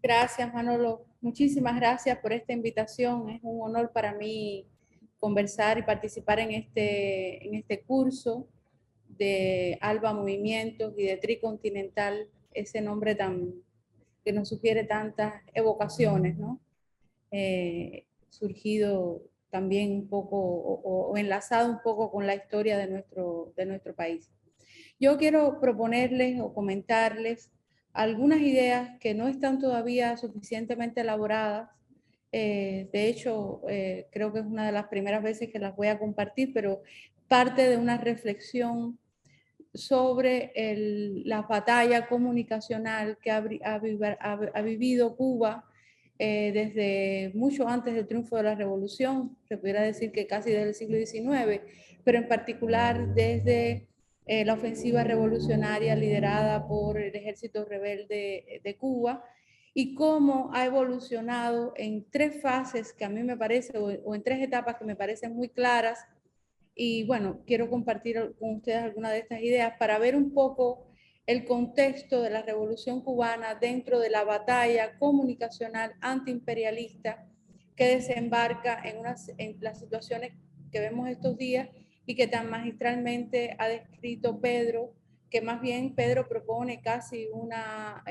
Gracias, Manolo. Muchísimas gracias por esta invitación. Es un honor para mí conversar y participar en este curso de Alba Movimientos y de Tricontinental, ese nombre que nos sugiere tantas evocaciones, ¿no? Surgido también un poco o enlazado un poco con la historia de nuestro país. Yo quiero proponerles o comentarles algunas ideas que no están todavía suficientemente elaboradas. De hecho, creo que es una de las primeras veces que las voy a compartir, pero parte de una reflexión sobre la batalla comunicacional que ha vivido Cuba desde mucho antes del triunfo de la revolución, se pudiera decir que casi desde el siglo XIX, pero en particular desde la ofensiva revolucionaria liderada por el ejército rebelde de Cuba, y cómo ha evolucionado en tres fases que a mí me parece, o en tres etapas que me parecen muy claras. Y bueno, quiero compartir con ustedes algunas de estas ideas para ver un poco el contexto de la Revolución Cubana dentro de la batalla comunicacional antiimperialista que desembarca en las situaciones que vemos estos días y que tan magistralmente ha descrito Pedro, que más bien Pedro propone casi una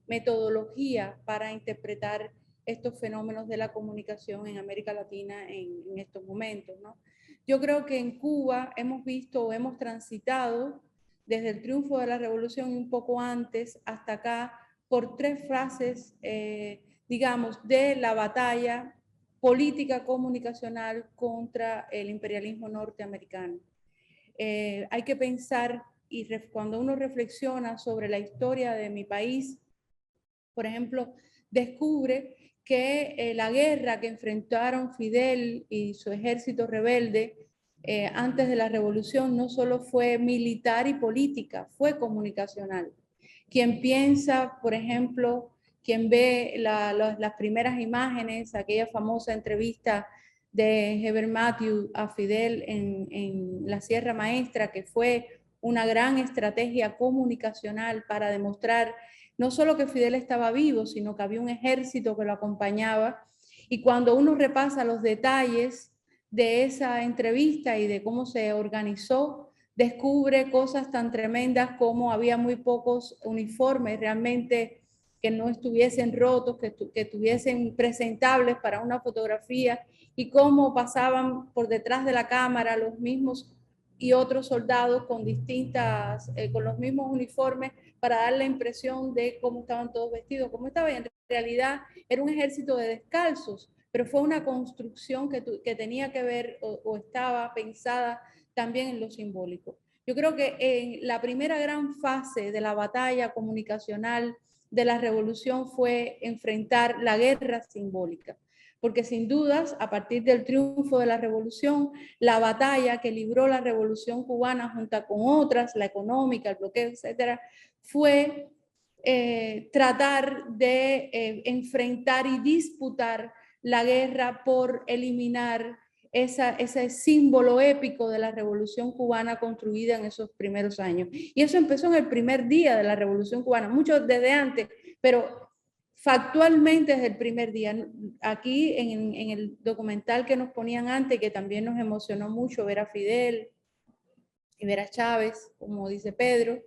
metodología para interpretar estos fenómenos de la comunicación en América Latina en estos momentos, ¿no? Yo creo que en Cuba hemos visto o hemos transitado desde el triunfo de la revolución y un poco antes hasta acá por tres fases, digamos, de la batalla política comunicacional contra el imperialismo norteamericano. Hay que pensar, y cuando uno reflexiona sobre la historia de mi país, por ejemplo, descubre que la guerra que enfrentaron Fidel y su ejército rebelde antes de la revolución no solo fue militar y política, fue comunicacional. Quien piensa, por ejemplo, quien ve las primeras imágenes, aquella famosa entrevista de Heber Matthew a Fidel en la Sierra Maestra, que fue una gran estrategia comunicacional para demostrar no solo que Fidel estaba vivo, sino que había un ejército que lo acompañaba. Y cuando uno repasa los detalles de esa entrevista y de cómo se organizó, descubre cosas tan tremendas como había muy pocos uniformes realmente que no estuviesen rotos, que estuviesen presentables para una fotografía, y cómo pasaban por detrás de la cámara los mismos y otros soldados con los mismos uniformes para dar la impresión de cómo estaban todos vestidos, cómo estaba. Y en realidad era un ejército de descalzos, pero fue una construcción que tenía que ver o estaba pensada también en lo simbólico. Yo creo que en la primera gran fase de la batalla comunicacional de la revolución fue enfrentar la guerra simbólica, porque sin dudas, a partir del triunfo de la revolución, la batalla que libró la revolución cubana junto con otras, la económica, el bloqueo, etcétera, fue tratar de enfrentar y disputar la guerra por eliminar ese símbolo épico de la revolución cubana construida en esos primeros años. Y eso empezó en el primer día de la revolución cubana, mucho desde antes, pero factualmente desde el primer día. Aquí en el documental que nos ponían antes, que también nos emocionó mucho ver a Fidel y ver a Chávez, como dice Pedro,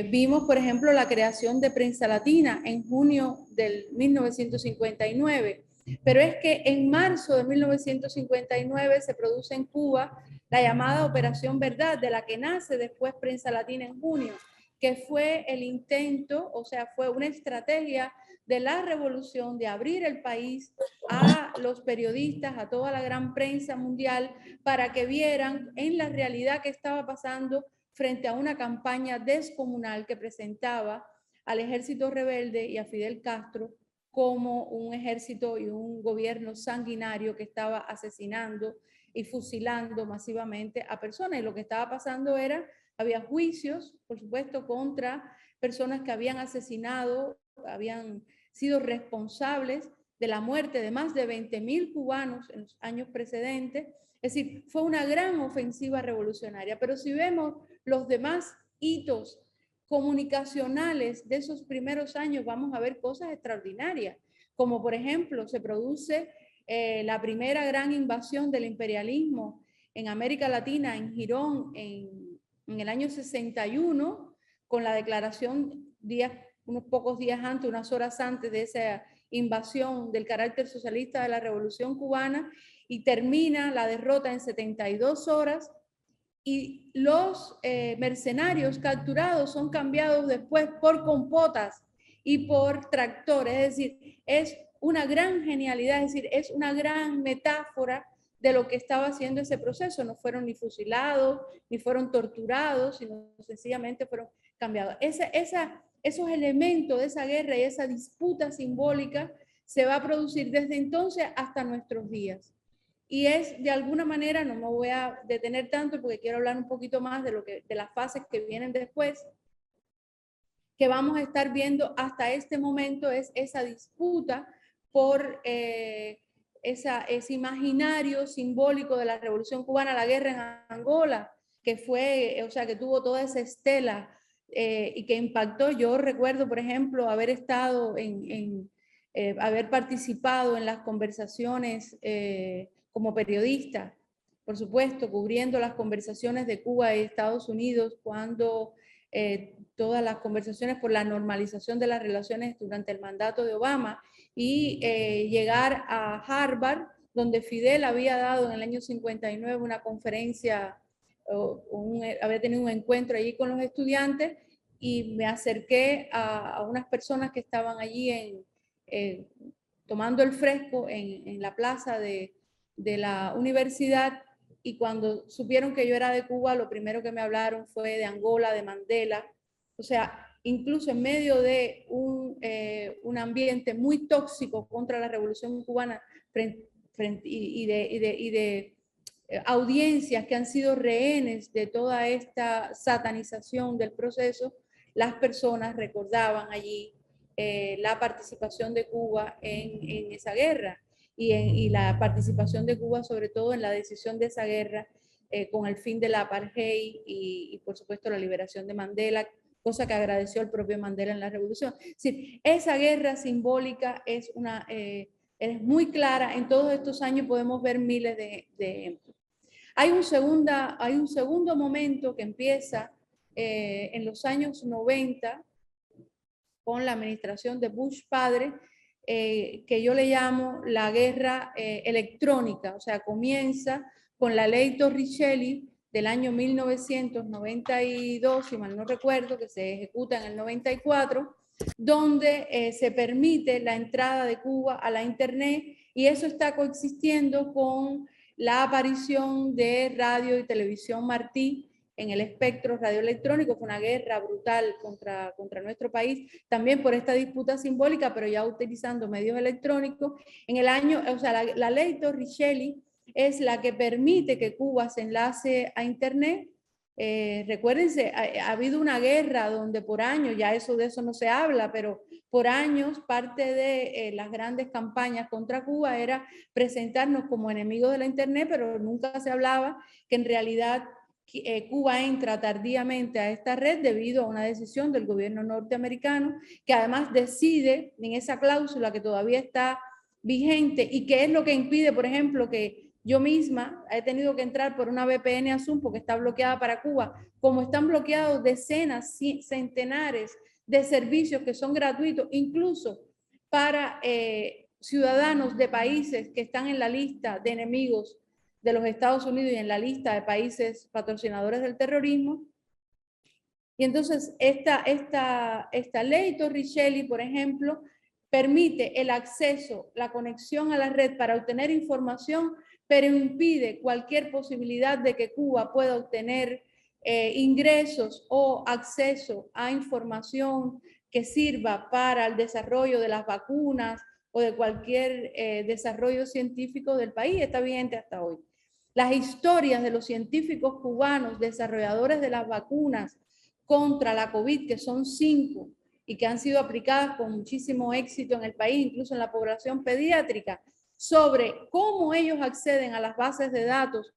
vimos, por ejemplo, la creación de Prensa Latina en junio del 1959. Pero es que en marzo de 1959 se produce en Cuba la llamada Operación Verdad, de la que nace después Prensa Latina en junio, que fue el intento, o sea, fue una estrategia de la revolución de abrir el país a los periodistas, a toda la gran prensa mundial, para que vieran en la realidad que estaba pasando frente a una campaña descomunal que presentaba al ejército rebelde y a Fidel Castro como un ejército y un gobierno sanguinario que estaba asesinando y fusilando masivamente a personas. Y lo que estaba pasando era, había juicios, por supuesto, contra personas que habían asesinado, habían sido responsables de la muerte de más de 20.000 cubanos en los años precedentes. Es decir, fue una gran ofensiva revolucionaria. Pero si vemos los demás hitos comunicacionales de esos primeros años vamos a ver cosas extraordinarias, como por ejemplo se produce la primera gran invasión del imperialismo en América Latina, en Girón, en el año 61, con la declaración unos pocos días antes, unas horas antes de esa invasión del carácter socialista de la Revolución Cubana, y termina la derrota en 72 horas, y los mercenarios capturados son cambiados después por compotas y por tractores. Es decir, es una gran genialidad, es decir, es una gran metáfora de lo que estaba haciendo ese proceso. No fueron ni fusilados, ni fueron torturados, sino sencillamente fueron cambiados. Esos elementos de esa guerra y esa disputa simbólica se va a producir desde entonces hasta nuestros días. Y es de alguna manera, no me voy a detener tanto porque quiero hablar un poquito más de las fases que vienen después, que vamos a estar viendo hasta este momento, es esa disputa por ese imaginario simbólico de la Revolución Cubana, la guerra en Angola, que fue, o sea, que tuvo toda esa estela y que impactó. Yo recuerdo, por ejemplo, haber estado haber participado en las conversaciones como periodista, por supuesto, cubriendo las conversaciones de Cuba y Estados Unidos cuando todas las conversaciones por la normalización de las relaciones durante el mandato de Obama, y llegar a Harvard, donde Fidel había dado en el año 59 una conferencia, había tenido un encuentro allí con los estudiantes, y me acerqué a unas personas que estaban allí tomando el fresco en la plaza de la universidad, y cuando supieron que yo era de Cuba, lo primero que me hablaron fue de Angola, de Mandela. O sea, incluso en medio de un ambiente muy tóxico contra la Revolución Cubana y de audiencias que han sido rehenes de toda esta satanización del proceso, las personas recordaban allí la participación de Cuba en esa guerra, y la participación de Cuba sobre todo en la decisión de esa guerra con el fin de la apartheid y por supuesto la liberación de Mandela, cosa que agradeció el propio Mandela en la revolución. Es decir, esa guerra simbólica es muy clara. En todos estos años podemos ver miles de ejemplos. Hay un segundo momento que empieza en los años 90 con la administración de Bush padre, que yo le llamo la guerra electrónica. O sea, comienza con la ley Torricelli del año 1992, si mal no recuerdo, que se ejecuta en el 94, donde se permite la entrada de Cuba a la Internet, y eso está coexistiendo con la aparición de radio y televisión Martí en el espectro radioelectrónico. Fue una guerra brutal contra nuestro país, también por esta disputa simbólica, pero ya utilizando medios electrónicos. En el año, o sea, la ley Torricelli es la que permite que Cuba se enlace a Internet. Recuérdense, ha habido una guerra donde por años, ya de eso no se habla, pero por años parte de las grandes campañas contra Cuba era presentarnos como enemigos de la Internet, pero nunca se hablaba que en realidad Cuba entra tardíamente a esta red debido a una decisión del gobierno norteamericano, que además decide en esa cláusula que todavía está vigente, y que es lo que impide, por ejemplo, que yo misma he tenido que entrar por una VPN a Zoom porque está bloqueada para Cuba, como están bloqueados decenas, centenares de servicios que son gratuitos, incluso para ciudadanos de países que están en la lista de enemigos de los Estados Unidos y en la lista de países patrocinadores del terrorismo. Y entonces esta ley Torricelli, por ejemplo, permite el acceso, la conexión a la red para obtener información, pero impide cualquier posibilidad de que Cuba pueda obtener ingresos o acceso a información que sirva para el desarrollo de las vacunas o de cualquier desarrollo científico del país. Está vigente hasta hoy. Las historias de los científicos cubanos, desarrolladores de las vacunas contra la COVID, que son 5 y que han sido aplicadas con muchísimo éxito en el país, incluso en la población pediátrica, sobre cómo ellos acceden a las bases de datos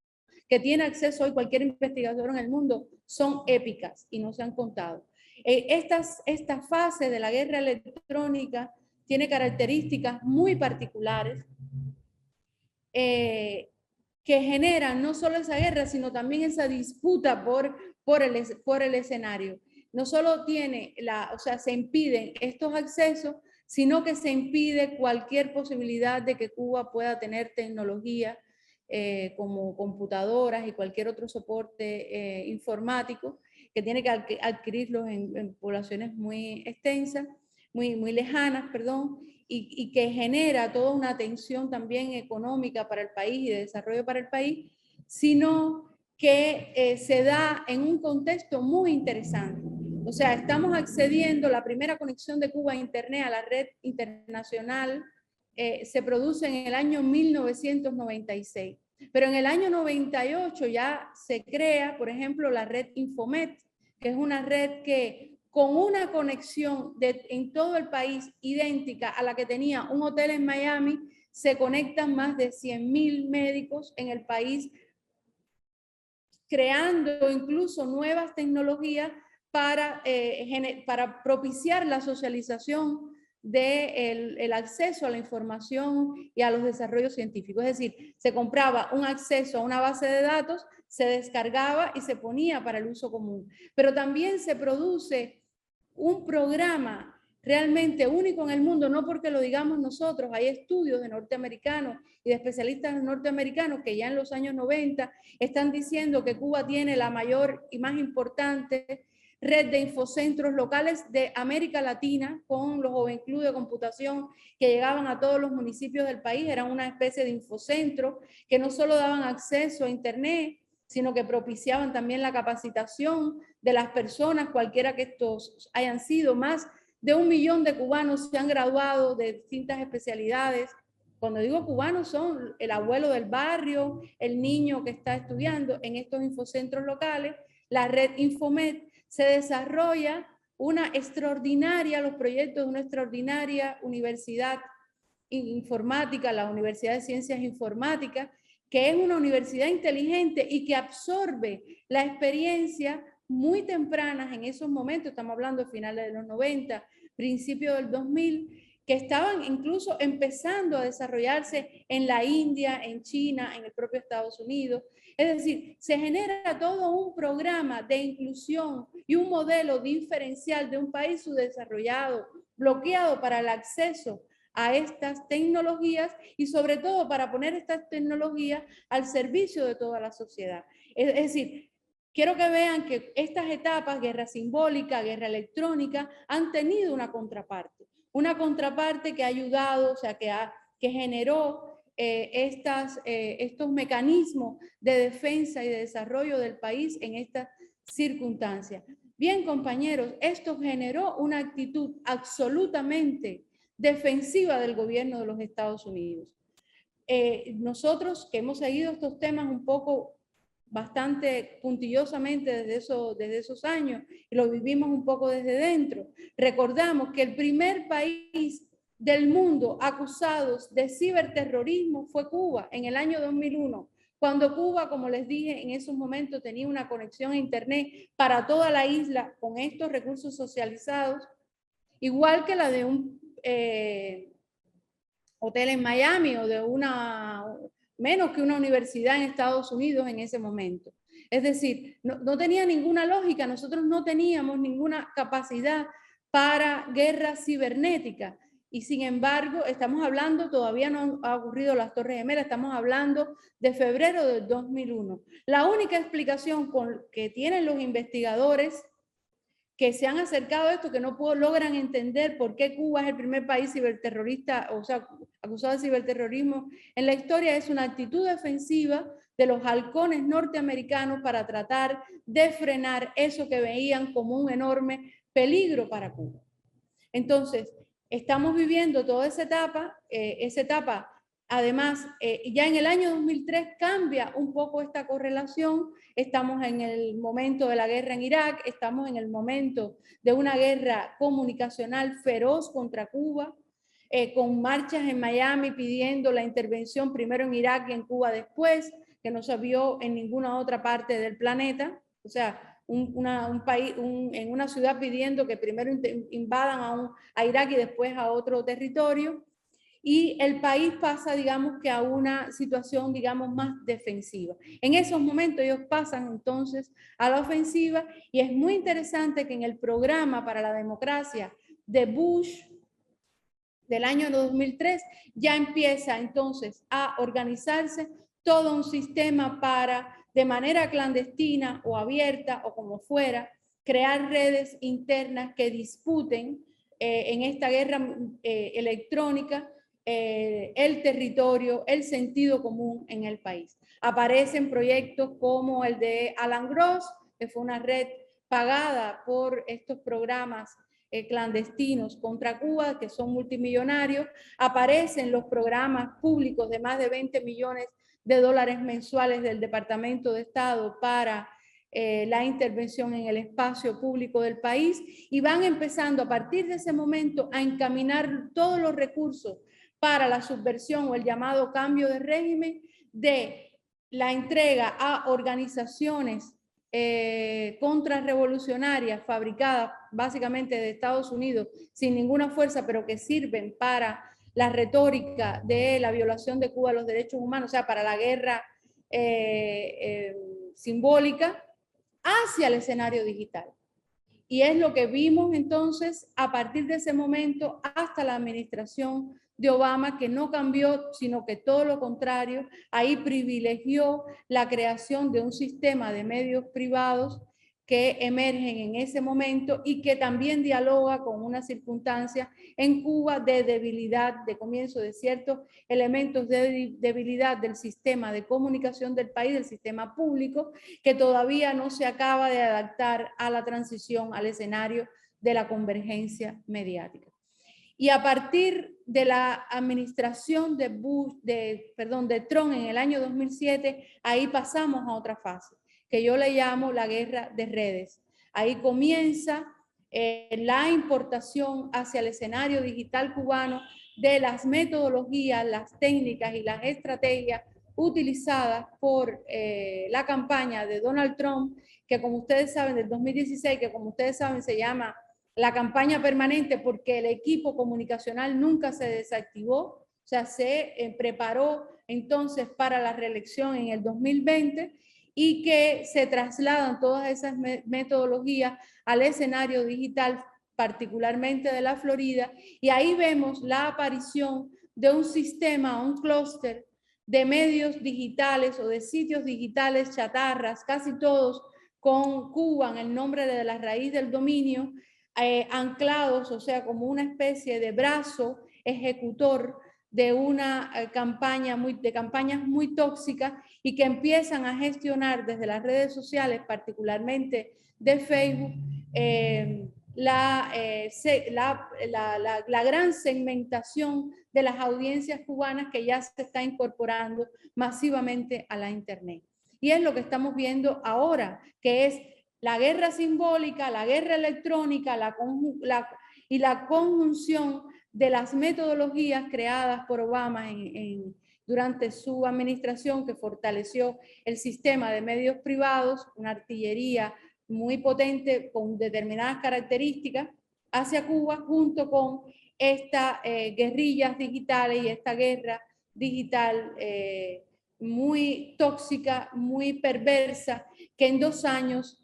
que tiene acceso hoy cualquier investigador en el mundo son épicas y no se han contado. Esta fase de la guerra electrónica tiene características muy particulares que generan no solo esa guerra, sino también esa disputa por el escenario. No solo se impiden estos accesos, sino que se impide cualquier posibilidad de que Cuba pueda tener tecnología como computadoras y cualquier otro soporte informático que tiene que adquirirlos en poblaciones muy extensas, muy lejanas, perdón, y que genera toda una tensión también económica para el país y de desarrollo para el país, sino que se da en un contexto muy interesante. O sea, estamos accediendo, la primera conexión de Cuba a Internet, a la red internacional, se produce en el año 1996. Pero en el año 98 ya se crea, por ejemplo, la red Infomet, que es una red que con una conexión en todo el país idéntica a la que tenía un hotel en Miami, se conectan más de 100.000 médicos en el país, creando incluso nuevas tecnologías para propiciar la socialización del acceso a la información y a los desarrollos científicos. Es decir, se compraba un acceso a una base de datos, se descargaba y se ponía para el uso común. Pero también se produce un programa realmente único en el mundo, no porque lo digamos nosotros, hay estudios de norteamericanos y de especialistas norteamericanos que ya en los años 90 están diciendo que Cuba tiene la mayor y más importante red de infocentros locales de América Latina, con los Joven Club de Computación que llegaban a todos los municipios del país. Eran una especie de infocentro que no solo daban acceso a Internet, sino que propiciaban también la capacitación de las personas, cualquiera que estos hayan sido. Más de 1 millón de cubanos se han graduado de distintas especialidades. Cuando digo cubanos, son el abuelo del barrio, el niño que está estudiando en estos infocentros locales. La red Infomet se desarrolla los proyectos de una extraordinaria universidad informática, la Universidad de Ciencias Informáticas, que es una universidad inteligente y que absorbe la experiencia muy tempranas en esos momentos, estamos hablando de finales de los 90, principios del 2000, que estaban incluso empezando a desarrollarse en la India, en China, en el propio Estados Unidos. Es decir, se genera todo un programa de inclusión y un modelo diferencial de un país subdesarrollado, bloqueado para el acceso a estas tecnologías y sobre todo para poner estas tecnologías al servicio de toda la sociedad. Es decir, quiero que vean que estas etapas, guerra simbólica, guerra electrónica, han tenido una contraparte que ha ayudado, o sea, que generó estos mecanismos de defensa y de desarrollo del país en estas circunstancias. Bien, compañeros, esto generó una actitud absolutamente defensiva del gobierno de los Estados Unidos. Nosotros que hemos seguido estos temas un poco bastante puntillosamente desde esos años y lo vivimos un poco desde dentro, recordamos que el primer país del mundo acusados de ciberterrorismo fue Cuba en el año 2001, cuando Cuba, como les dije, en esos momentos tenía una conexión a Internet para toda la isla con estos recursos socializados, igual que la de un hotel en Miami o de menos que una universidad en Estados Unidos en ese momento. Es decir, no tenía ninguna lógica, nosotros no teníamos ninguna capacidad para guerra cibernética. Y sin embargo, estamos hablando, todavía no ha ocurrido las Torres Gemelas, estamos hablando de febrero del 2001. La única explicación que tienen los investigadores que se han acercado a esto, que no logran entender por qué Cuba es el primer país ciberterrorista, o sea, acusado de ciberterrorismo en la historia, es una actitud defensiva de los halcones norteamericanos para tratar de frenar eso que veían como un enorme peligro para Cuba. Entonces, estamos viviendo toda esa etapa. Además, ya en el año 2003 cambia un poco esta correlación. Estamos en el momento de la guerra en Irak, estamos en el momento de una guerra comunicacional feroz contra Cuba, con marchas en Miami pidiendo la intervención primero en Irak y en Cuba después, que no se vio en ninguna otra parte del planeta. O sea, en una ciudad pidiendo que primero invadan a Irak y después a otro territorio. Y el país pasa, digamos, que a una situación, digamos, más defensiva. En esos momentos ellos pasan entonces a la ofensiva y es muy interesante que en el programa para la democracia de Bush del año 2003 ya empieza entonces a organizarse todo un sistema para, de manera clandestina o abierta o como fuera, crear redes internas que disputen en esta guerra electrónica el territorio, el sentido común en el país. Aparecen proyectos como el de Alan Gross, que fue una red pagada por estos programas clandestinos contra Cuba, que son multimillonarios. Aparecen los programas públicos de más de 20 millones de dólares mensuales del Departamento de Estado para la intervención en el espacio público del país, y van empezando a partir de ese momento a encaminar todos los recursos para la subversión o el llamado cambio de régimen, de la entrega a organizaciones contrarrevolucionarias fabricadas básicamente de Estados Unidos sin ninguna fuerza, pero que sirven para la retórica de la violación de Cuba a los derechos humanos, o sea, para la guerra simbólica, hacia el escenario digital. Y es lo que vimos entonces a partir de ese momento hasta la administración de Obama, que no cambió, sino que todo lo contrario, ahí privilegió la creación de un sistema de medios privados que emergen en ese momento y que también dialoga con una circunstancia en Cuba de debilidad, de comienzo de ciertos elementos de debilidad del sistema de comunicación del país, del sistema público, que todavía no se acaba de adaptar a la transición al escenario de la convergencia mediática. Y a partir de la administración de Trump en el año 2007, ahí pasamos a otra fase, que yo le llamo la guerra de redes. Ahí comienza la importación hacia el escenario digital cubano de las metodologías, las técnicas y las estrategias utilizadas por la campaña de Donald Trump, que como ustedes saben, del 2016, que como ustedes saben se llama la campaña permanente porque el equipo comunicacional nunca se desactivó, o sea, se preparó entonces para la reelección en el 2020 y que se trasladan todas esas metodologías al escenario digital, particularmente de la Florida, y ahí vemos la aparición de un sistema, un clúster de medios digitales o de sitios digitales chatarras, casi todos con Cuba en el nombre de la raíz del dominio, anclados, o sea, como una especie de brazo ejecutor de una campañas muy tóxicas y que empiezan a gestionar desde las redes sociales, particularmente de Facebook, la gran segmentación de las audiencias cubanas que ya se está incorporando masivamente a la Internet. Y es lo que estamos viendo ahora, que es la guerra simbólica, la guerra electrónica y la conjunción de las metodologías creadas por Obama durante su administración, que fortaleció el sistema de medios privados, una artillería muy potente con determinadas características hacia Cuba, junto con estas guerrillas digitales y esta guerra digital muy tóxica, muy perversa, que en 2 años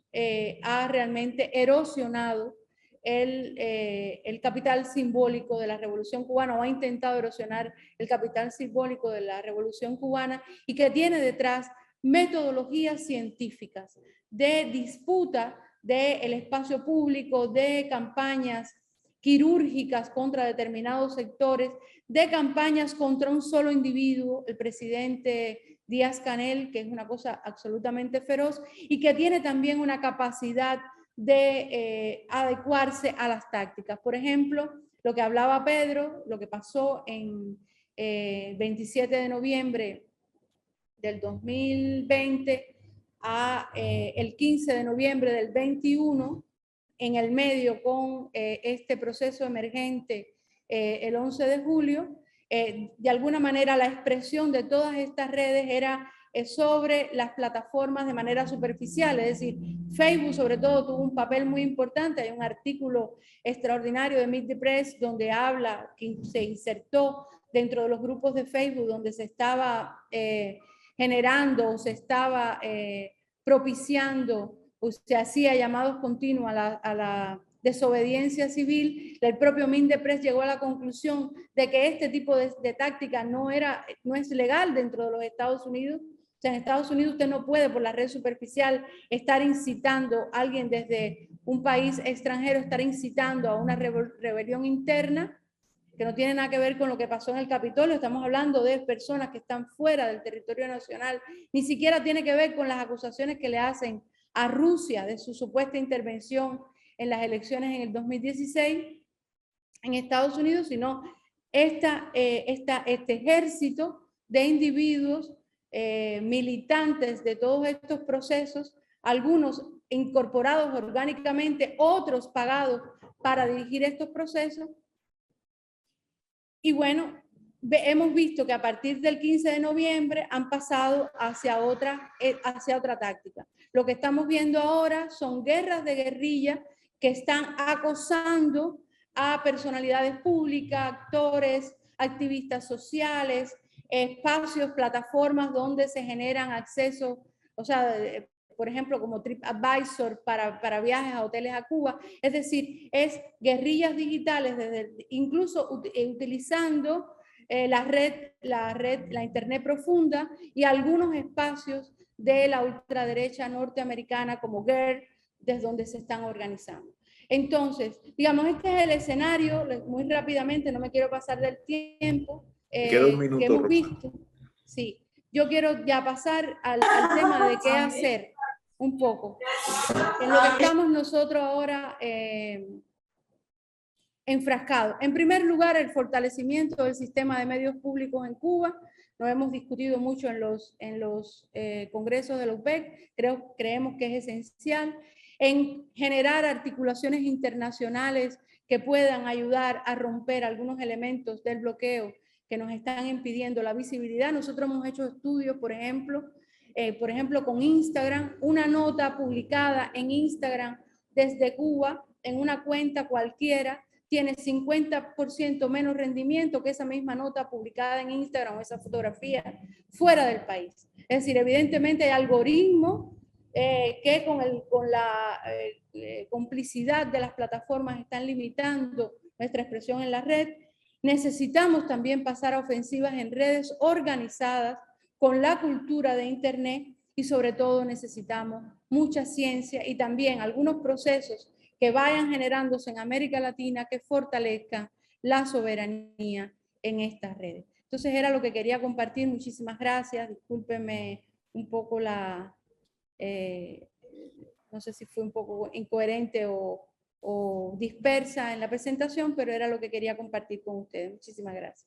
ha realmente erosionado el capital simbólico de la Revolución Cubana, o ha intentado erosionar el capital simbólico de la Revolución Cubana, y que tiene detrás metodologías científicas de disputa del espacio público, de campañas quirúrgicas contra determinados sectores, de campañas contra un solo individuo, el presidente Díaz-Canel, que es una cosa absolutamente feroz y que tiene también una capacidad de adecuarse a las tácticas. Por ejemplo, lo que hablaba Pedro, lo que pasó en 27 de noviembre del 2020 a el 15 de noviembre del 21, en el medio con este proceso emergente el 11 de julio, de alguna manera la expresión de todas estas redes era sobre las plataformas de manera superficial, es decir, Facebook sobre todo tuvo un papel muy importante. Hay un artículo extraordinario de Meet the Press donde habla, que se insertó dentro de los grupos de Facebook donde se estaba generando, se estaba propiciando, o se hacía llamados continuos a la desobediencia civil. El propio Meet the Press llegó a la conclusión de que este tipo de táctica no es legal dentro de los Estados Unidos. O sea, en Estados Unidos usted no puede por la red superficial estar incitando a alguien desde un país extranjero, estar incitando a una rebelión interna que no tiene nada que ver con lo que pasó en el Capitolio. Estamos hablando de personas que están fuera del territorio nacional. Ni siquiera tiene que ver con las acusaciones que le hacen a Rusia de su supuesta intervención en las elecciones en el 2016 en Estados Unidos, sino este ejército de individuos militantes de todos estos procesos, algunos incorporados orgánicamente, otros pagados para dirigir estos procesos. Y bueno, hemos visto que a partir del 15 de noviembre han pasado hacia otra táctica. Lo que estamos viendo ahora son guerras de guerrilla que están acosando a personalidades públicas, actores, activistas sociales, espacios, plataformas donde se generan accesos, o sea, por ejemplo, como TripAdvisor para viajes a hoteles a Cuba. Es decir, es guerrillas digitales, incluso utilizando la internet profunda y algunos espacios de la ultraderecha norteamericana como GERD, desde donde se están organizando. Entonces, digamos, este es el escenario, muy rápidamente, no me quiero pasar del tiempo, Queda un minuto, que hemos visto. Sí, yo quiero ya pasar al tema de qué hacer un poco. En lo que estamos nosotros ahora enfrascados. En primer lugar, el fortalecimiento del sistema de medios públicos en Cuba. Lo hemos discutido mucho en los congresos de la UPEC. Creemos que es esencial. En generar articulaciones internacionales que puedan ayudar a romper algunos elementos del bloqueo que nos están impidiendo la visibilidad. Nosotros hemos hecho estudios, por ejemplo, con Instagram, una nota publicada en Instagram desde Cuba, en una cuenta cualquiera, tiene 50% menos rendimiento que esa misma nota publicada en Instagram o esa fotografía fuera del país. Es decir, evidentemente hay algoritmos que con la complicidad de las plataformas están limitando nuestra expresión en la red. Necesitamos también pasar a ofensivas en redes organizadas con la cultura de Internet y sobre todo necesitamos mucha ciencia y también algunos procesos que vayan generándose en América Latina que fortalezcan la soberanía en estas redes. Entonces era lo que quería compartir. Muchísimas gracias. Discúlpenme un poco no sé si fue un poco incoherente o dispersa en la presentación, pero era lo que quería compartir con ustedes. Muchísimas gracias.